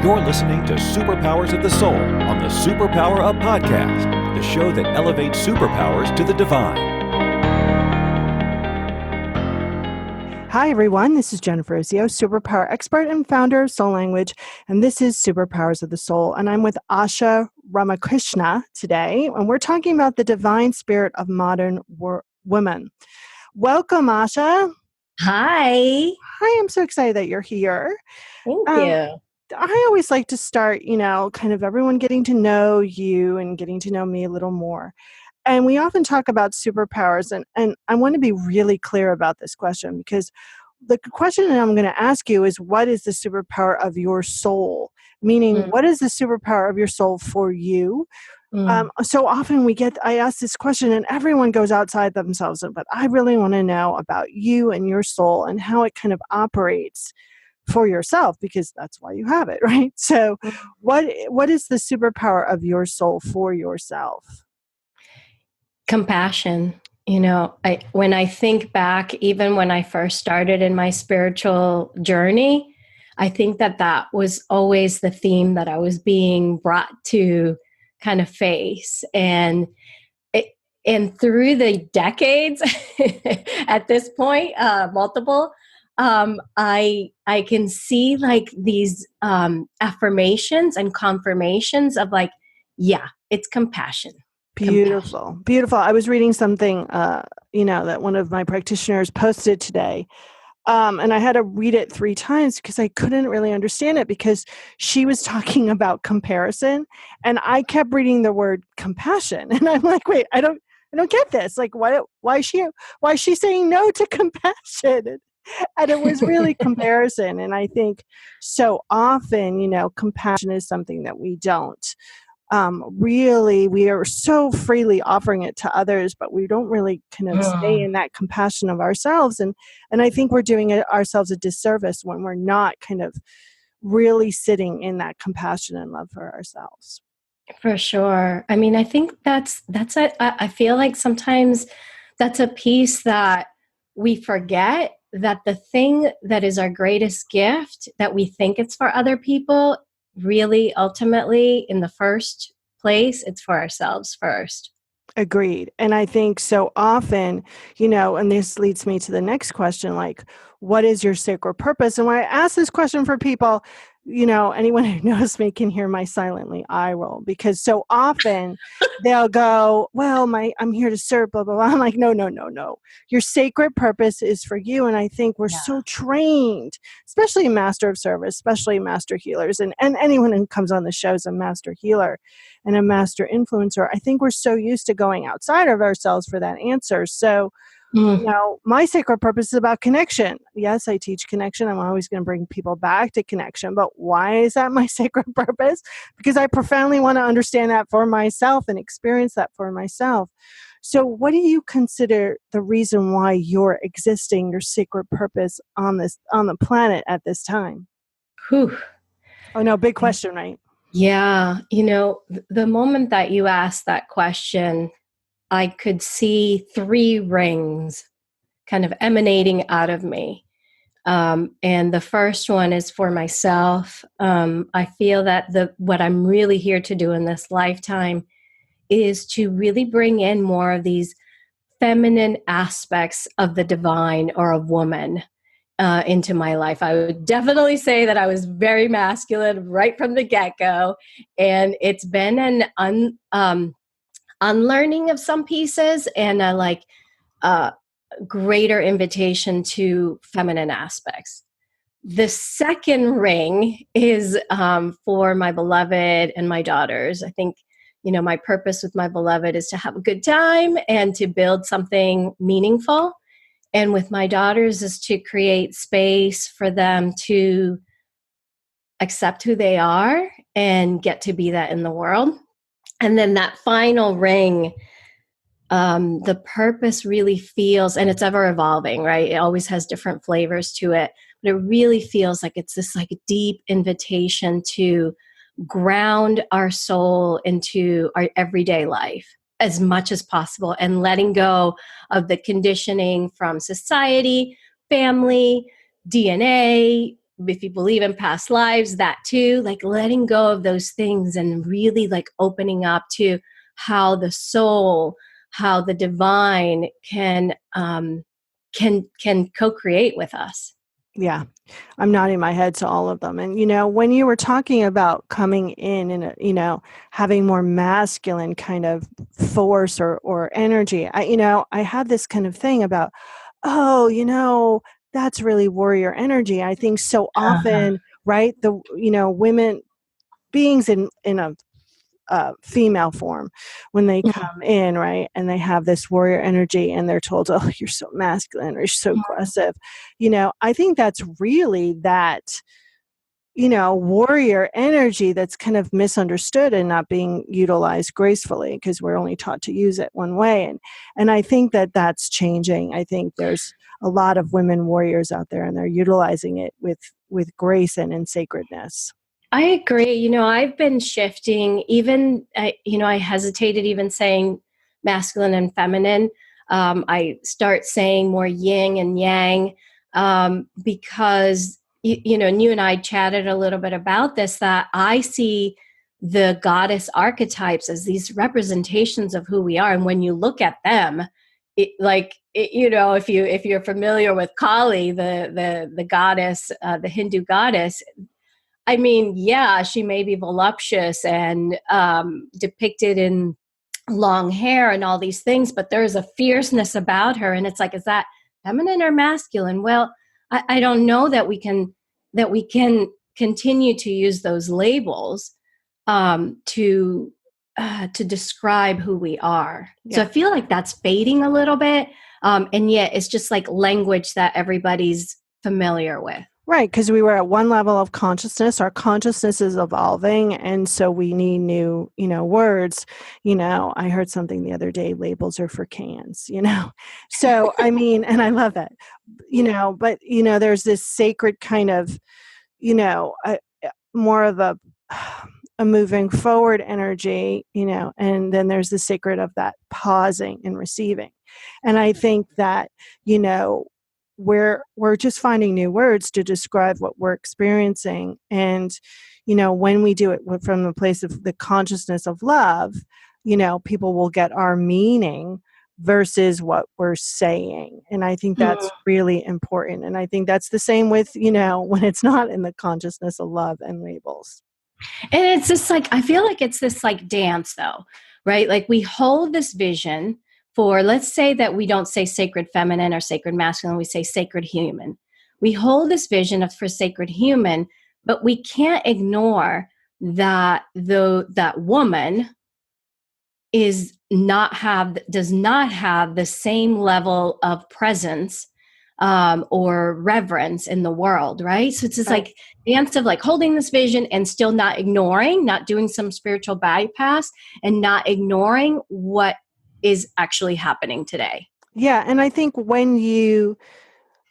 You're listening to Superpowers of the Soul on the Superpower Up podcast, the show that elevates superpowers to the divine. Hi, everyone. This is Jennifer Urezzio, superpower expert and founder of Soul Language, and this is Superpowers of the Soul. And I'm with Asha Ramkrishna today, and we're talking about the divine spirit of modern women. Welcome, Asha. Hi. Hi, I'm so excited that you're here. Thank you. I always like to start, kind of everyone getting to know you and getting to know me a little more. And we often talk about superpowers, and I want to be really clear about this question, because the question that I'm going to ask you is, what is the superpower of your soul? Meaning, what is the superpower of your soul for you? So often I ask this question and everyone goes outside themselves, but I really want to know about you and your soul and how it kind of operates for yourself, because that's why you have it, right? So what is the superpower of your soul for yourself? Compassion. When I think back, even when I first started in my spiritual journey, I think that was always the theme that I was being brought to kind of face. And through the decades, at this point, multiple, I can see like these affirmations and confirmations of like, yeah, it's compassion. Beautiful. Beautiful. I was reading something, that one of my practitioners posted today. And I had to read it 3 times because I couldn't really understand it, because she was talking about comparison and I kept reading the word compassion. And I'm like, wait, I don't get this. Like, why is she saying no to compassion? And it was really comparison. And I think so often, compassion is something that we don't. We are so freely offering it to others, but we don't really kind of stay in that compassion of ourselves. And I think we're doing ourselves a disservice when we're not kind of really sitting in that compassion and love for ourselves. For sure. I mean, I think that's it. I feel like sometimes that's a piece that we forget, that the thing that is our greatest gift that we think it's for other people, really, ultimately, in the first place, it's for ourselves first. Agreed. And I think so often, and this leads me to the next question, like, what is your sacred purpose? And when I ask this question for people, anyone who knows me can hear my silently eye roll, because so often they'll go, well, I'm here to serve, blah, blah, blah. I'm like, no. Your sacred purpose is for you. And I think we're so trained, especially master of service, especially master healers, and anyone who comes on the show is a master healer and a master influencer. I think we're so used to going outside of ourselves for that answer. So, my sacred purpose is about connection. Yes, I teach connection. I'm always going to bring people back to connection. But why is that my sacred purpose? Because I profoundly want to understand that for myself and experience that for myself. So what do you consider the reason why you're existing, your sacred purpose on the planet at this time? Whew. Oh, no, big question, right? Yeah. The moment that you asked that question, I could see 3 rings kind of emanating out of me. And the first one is for myself. I feel that what I'm really here to do in this lifetime is to really bring in more of these feminine aspects of the divine or of woman into my life. I would definitely say that I was very masculine right from the get-go. And it's been an unlearning of some pieces and a greater invitation to feminine aspects. The second ring is for my beloved and my daughters. I think, my purpose with my beloved is to have a good time and to build something meaningful. And with my daughters is to create space for them to accept who they are and get to be that in the world. And then that final ring, the purpose really feels, and it's ever evolving, right? It always has different flavors to it, but it really feels like it's this like deep invitation to ground our soul into our everyday life as much as possible and letting go of the conditioning from society, family, DNA, if you believe in past lives, that too, like letting go of those things and really like opening up to how the soul, how the divine can co-create with us. Yeah, I'm nodding my head to all of them. And, when you were talking about coming in and, having more masculine kind of force or energy, I had this kind of thing about, that's really warrior energy. I think so often, right? Women, beings in a female form, when they come in, right, and they have this warrior energy and they're told, oh, you're so masculine or you're so aggressive, I think that's really that warrior energy that's kind of misunderstood and not being utilized gracefully, because we're only taught to use it one way. And I think that that's changing. I think there's a lot of women warriors out there and they're utilizing it with grace and in sacredness. I agree. I've been shifting even, I hesitated even saying masculine and feminine. I start saying more yin and yang because, and you and I chatted a little bit about this, that I see the goddess archetypes as these representations of who we are. And when you look at them, if you're familiar with Kali, the goddess, the Hindu goddess, I mean, yeah, she may be voluptuous and depicted in long hair and all these things, but there's a fierceness about her. And it's like, is that feminine or masculine? Well, I don't know that we can continue to use those labels to describe who we are. Yeah. So I feel like that's fading a little bit. And yet it's just like language that everybody's familiar with. Right, because we were at one level of consciousness. Our consciousness is evolving, and so we need new, words. I heard something the other day, labels are for cans, So, I mean, and I love that, but, there's this sacred kind of, more of a moving forward energy, and then there's the sacred of that pausing and receiving. And I think that, we're just finding new words to describe what we're experiencing. And, when we do it from the place of the consciousness of love, people will get our meaning versus what we're saying. And I think that's really important. And I think that's the same with, when it's not in the consciousness of love and labels. And it's just like, I feel like it's this like dance though, right? Like we hold this vision for, let's say that we don't say sacred feminine or sacred masculine, we say sacred human. We hold this vision for sacred human, but we can't ignore that that woman does not have the same level of presence or reverence in the world, right? So it's just like dance of like holding this vision and still not ignoring, not doing some spiritual bypass and not ignoring what is actually happening today. Yeah. And I think when you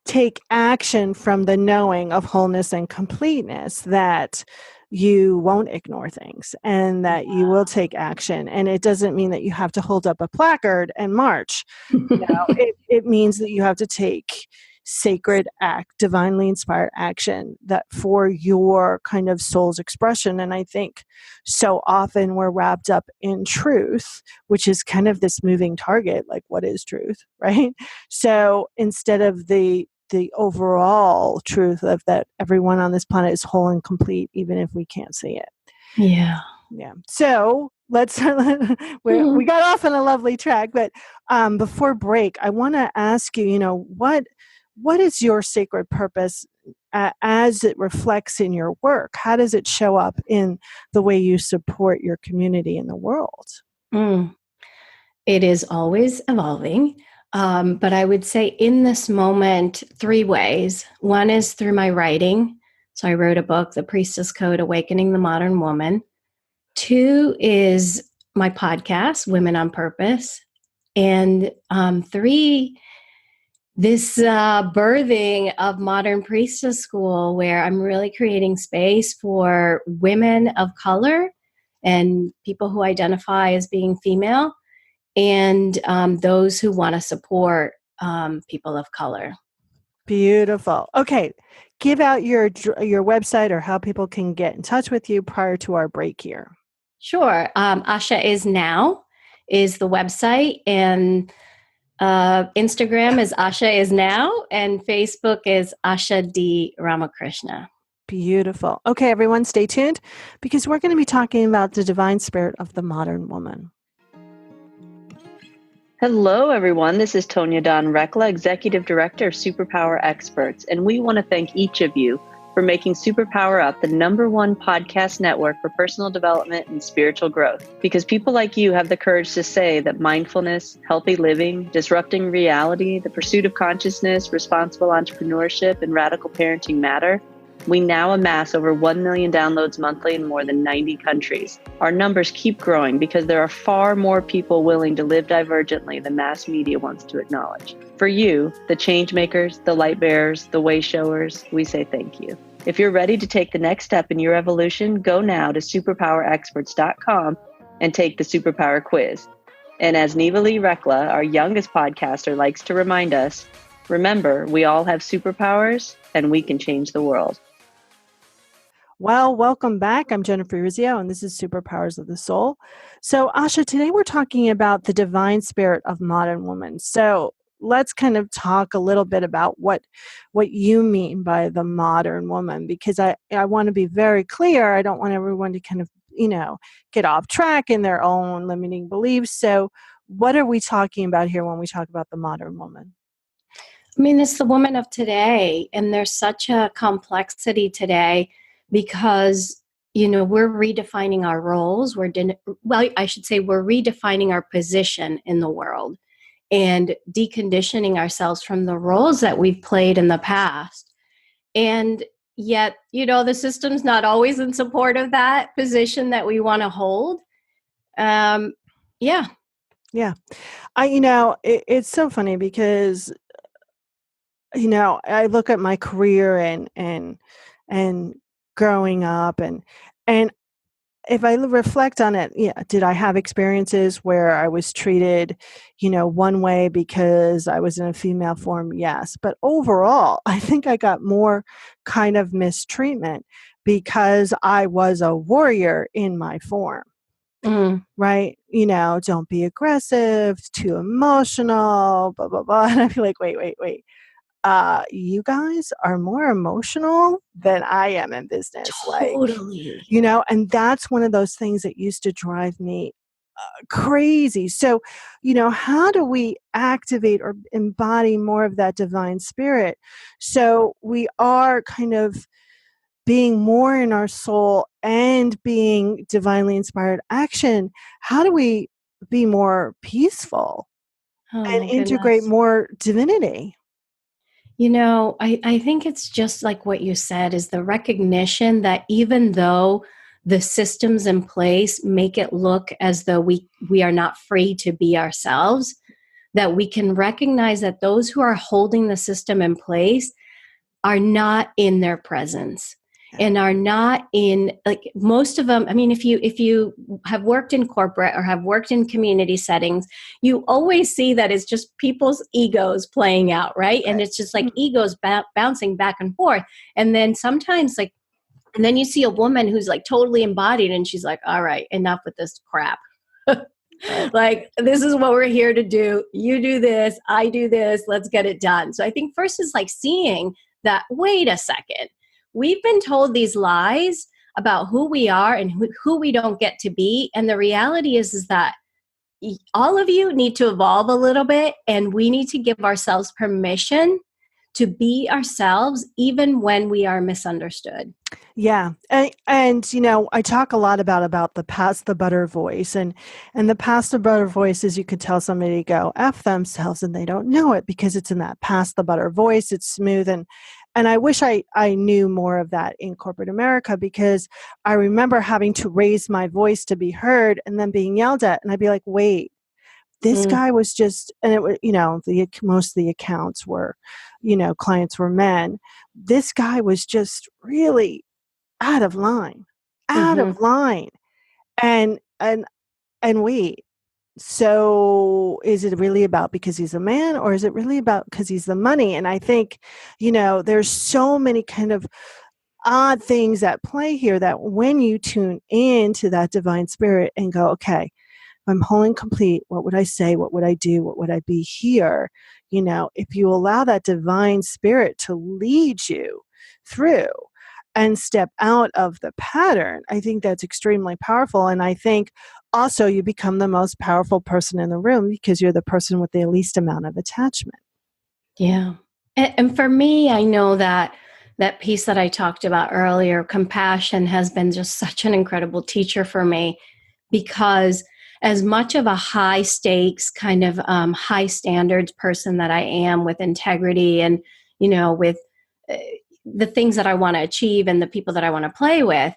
take action from the knowing of wholeness and completeness, that you won't ignore things and that you will take action. And it doesn't mean that you have to hold up a placard and march. It means that you have to take sacred act, divinely inspired action that for your kind of soul's expression. And I think so often we're wrapped up in truth, which is kind of this moving target, like what is truth, right? So instead of the overall truth of that everyone on this planet is whole and complete, even if we can't see it. Yeah. Yeah. So let's, we got off on a lovely track, but before break, I want to ask you, what is your sacred purpose as it reflects in your work? How does it show up in the way you support your community in the world? It is always evolving. But I would say in this moment, 3 ways. One is through my writing. So I wrote a book, The Priestess Code, Awakening the Modern Woman. 2 is my podcast, Women on Purpose. And 3, this birthing of Modern Priestess School, where I'm really creating space for women of color and people who identify as being female, and those who want to support people of color. Beautiful. Okay. Give out your website or how people can get in touch with you prior to our break here. Sure. Asha is Now is the website, and Instagram is Asha is Now, and Facebook is Asha D Ramakrishna. Beautiful. Okay, everyone, stay tuned because we're going to be talking about the divine spirit of the modern woman. Hello, everyone. This is Tonya Don Rekla, Executive Director of Superpower Experts, and we want to thank each of you for making Superpower Up the #1 podcast network for personal development and spiritual growth. Because people like you have the courage to say that mindfulness, healthy living, disrupting reality, the pursuit of consciousness, responsible entrepreneurship, and radical parenting matter. We now amass over 1 million downloads monthly in more than 90 countries. Our numbers keep growing because there are far more people willing to live divergently than mass media wants to acknowledge. For you, the change makers, the light bearers, the way showers, we say thank you. If you're ready to take the next step in your evolution, go now to superpowerexperts.com and take the Superpower quiz. And as Neva Lee Rekla, our youngest podcaster, likes to remind us, remember, we all have superpowers and we can change the world. Well, welcome back. I'm Jennifer Urezzio, and this is Superpowers of the Soul. So, Asha, today we're talking about the divine spirit of modern woman. So, let's kind of talk a little bit about what you mean by the modern woman, because I want to be very clear. I don't want everyone to kind of, get off track in their own limiting beliefs. So, what are we talking about here when we talk about the modern woman? I mean, it's the woman of today, and there's such a complexity today because, we're redefining our roles. We're redefining our position in the world and deconditioning ourselves from the roles that we've played in the past. And yet, the system's not always in support of that position that we want to hold. Yeah. It's so funny because, I look at my career and growing up and if I reflect on it, did I have experiences where I was treated, one way because I was in a female form? Yes. But overall, I think I got more kind of mistreatment because I was a warrior in my form. Right? Don't be aggressive, too emotional, blah, blah, blah. And I feel like, wait. You guys are more emotional than I am in business. Totally. And that's one of those things that used to drive me crazy. So, how do we activate or embody more of that divine spirit? So we are kind of being more in our soul and being divinely inspired action. How do we be more peaceful and integrate more divinity? I think it's just like what you said, is the recognition that even though the systems in place make it look as though we are not free to be ourselves, that we can recognize that those who are holding the system in place are not in their presence. And are not in, like, most of them. I mean, if you have worked in corporate or have worked in community settings, you always see that it's just people's egos playing out, right? And it's just like egos bouncing back and forth. And then sometimes, and then you see a woman who's like totally embodied, and she's like, all right, enough with this crap. Like, this is what we're here to do. You do this, I do this, let's get it done. So I think first is like seeing that, wait a second. We've been told these lies about who we are and who we don't get to be. And the reality is that all of you need to evolve a little bit, and we need to give ourselves permission to be ourselves even when we are misunderstood. Yeah. And I talk a lot about the pass the butter voice, and the pass the butter voice is, you could tell somebody to go F themselves and they don't know it because it's in that pass the butter voice. It's smooth. And I wish I knew more of that in corporate America, because I remember having to raise my voice to be heard and then being yelled at. And I'd be like, wait, this guy was just, and it was, most of the accounts were, clients were men. This guy was just really out of line. And wait, So is it really about because he's a man, or is it really about because he's the money? And I think, there's so many kind of odd things at play here that when you tune into that divine spirit and go, okay, I'm whole and complete. What would I say? What would I do? What would I be here? If you allow that divine spirit to lead you through and step out of the pattern, I think that's extremely powerful. And I think also you become the most powerful person in the room because you're the person with the least amount of attachment. Yeah. And for me, I know that piece that I talked about earlier, compassion, has been just such an incredible teacher for me, because as much of a high stakes kind of high standards person that I am, with integrity and, with the things that I want to achieve and the people that I want to play with,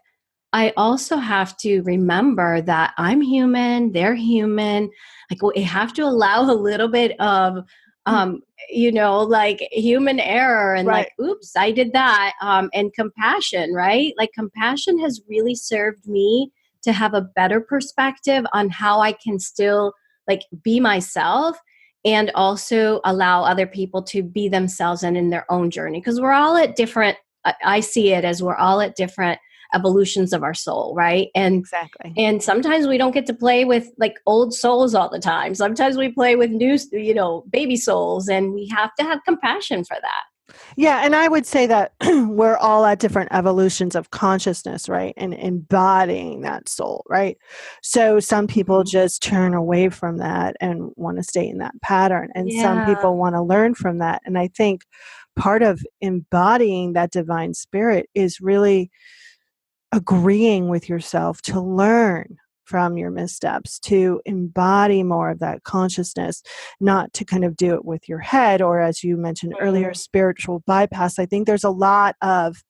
I also have to remember that I'm human, they're human. Like, we have to allow a little bit of, like human error and Right. like, oops, I did that. And compassion, right? Like, compassion has really served me to have a better perspective on how I can still like be myself and also allow other people to be themselves and in their own journey. Because we're all at different, I see it as we're all at different evolutions of our soul, right? And Exactly. and sometimes we don't get to play with like old souls all the time. Sometimes we play with new, baby souls, and we have to have compassion for that. Yeah, and I would say that we're all at different evolutions of consciousness, right? And embodying that soul, right? So some people just turn away from that and want to stay in that pattern. And some people want to learn from that. And I think part of embodying that divine spirit is really agreeing with yourself to learn from your missteps, to embody more of that consciousness, not to kind of do it with your head, or as you mentioned earlier, spiritual bypass. I think there's a lot of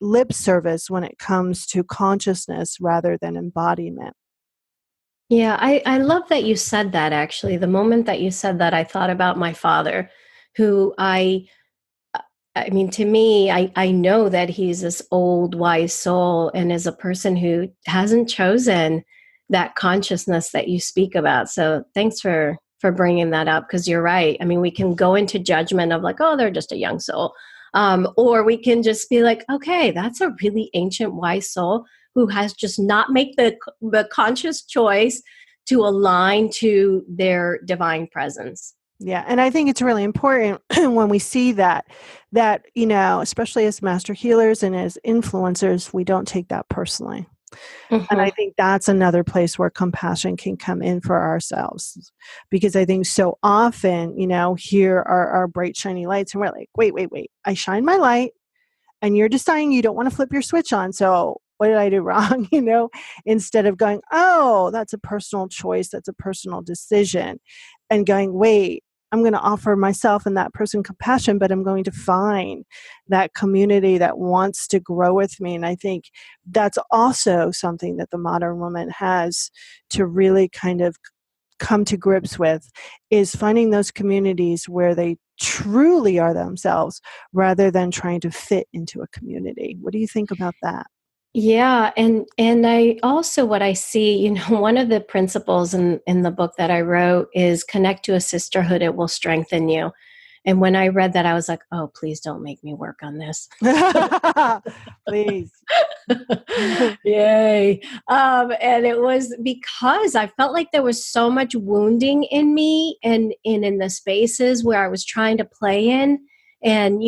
lip service when it comes to consciousness rather than embodiment. Yeah, I love that you said that, actually. The moment that you said that, I thought about my father, who I mean, to me, I know that he's this old, wise soul and is a person who hasn't chosen that consciousness that you speak about. So thanks for bringing that up, because you're right. I mean, we can go into judgment of like, oh, they're just a young soul. Or we can just be like, okay, that's a really ancient, wise soul who has just not make the conscious choice to align to their divine presence. Yeah. And I think it's really important when we see that, especially as master healers and as influencers, we don't take that personally. And I think that's another place where compassion can come in for ourselves. Because I think so often, here are our bright, shiny lights, and we're like, wait, I shine my light and you're deciding you don't want to flip your switch on. So what did I do wrong? Instead of going, oh, that's a personal choice. That's a personal decision. And going, wait, I'm going to offer myself and that person compassion, but I'm going to find that community that wants to grow with me. And I think that's also something that the modern woman has to really kind of come to grips with, is finding those communities where they truly are themselves rather than trying to fit into a community. What do you think about that? Yeah, and I also, what I see, one of the principles in the book that I wrote is connect to a sisterhood, it will strengthen you. And when I read that, I was like, oh, please don't make me work on this. Please. Yay. And it was because I felt like there was so much wounding in me and in the spaces where I was trying to play in. And,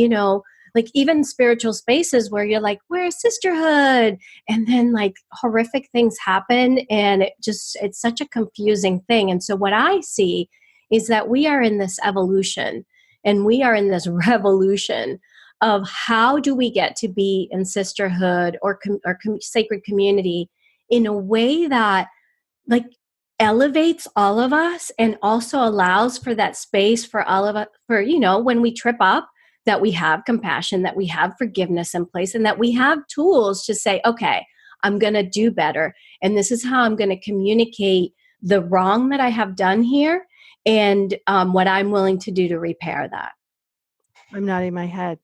like even spiritual spaces where you're like, we're a sisterhood. And then like horrific things happen. And it's such a confusing thing. And so what I see is that we are in this evolution and we are in this revolution of how do we get to be in sisterhood or sacred community in a way that like elevates all of us and also allows for that space for all of us, for, when we trip up, that we have compassion, that we have forgiveness in place, and that we have tools to say, okay, I'm going to do better. And this is how I'm going to communicate the wrong that I have done here and what I'm willing to do to repair that. I'm nodding my head.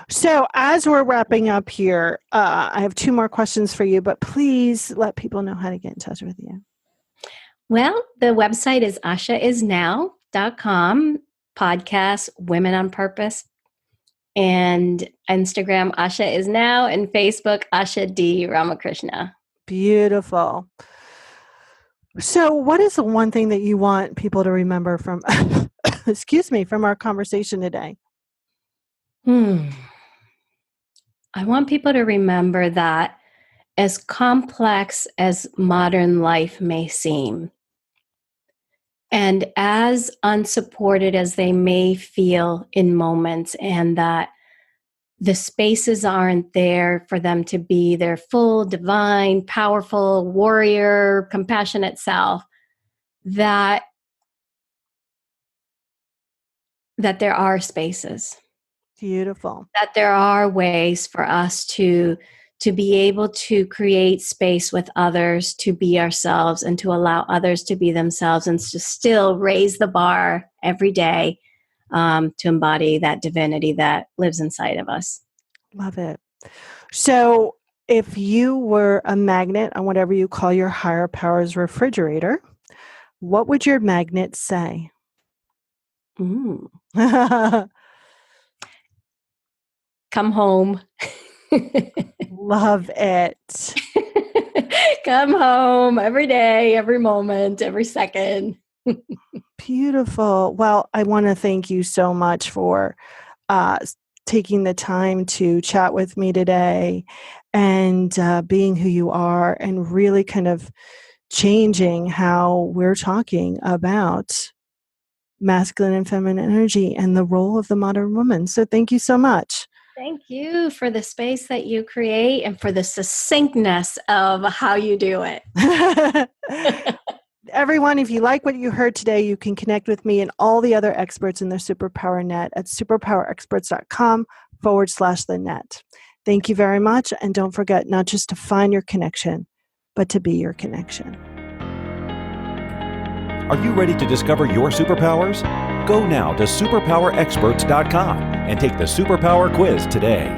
So as we're wrapping up here, I have 2 more questions for you, but please let people know how to get in touch with you. Well, the website is ashaisnow.com, podcast Women on Purpose, and Instagram Asha is Now, and Facebook Asha D Ramakrishna. Beautiful. So what is the one thing that you want people to remember from, excuse me, from our conversation today? I want people to remember that as complex as modern life may seem, and as unsupported as they may feel in moments, and that the spaces aren't there for them to be their full, divine, powerful, warrior, compassionate self, that there are spaces. Beautiful. That there are ways for us to be able to create space with others, to be ourselves, and to allow others to be themselves, and to still raise the bar every day to embody that divinity that lives inside of us. Love it. So if you were a magnet on whatever you call your higher powers refrigerator, what would your magnet say? Come home. Love it. Come home every day, every moment, every second. Beautiful. Well, I want to thank you so much for taking the time to chat with me today and being who you are, and really kind of changing how we're talking about masculine and feminine energy and the role of the modern woman. So thank you so much. Thank you for the space that you create and for the succinctness of how you do it. Everyone, if you like what you heard today, you can connect with me and all the other experts in the Superpower Net at superpowerexperts.com/the net. Thank you very much. And don't forget not just to find your connection, but to be your connection. Are you ready to discover your superpowers? Go now to superpowerexperts.com and take the Superpower Quiz today.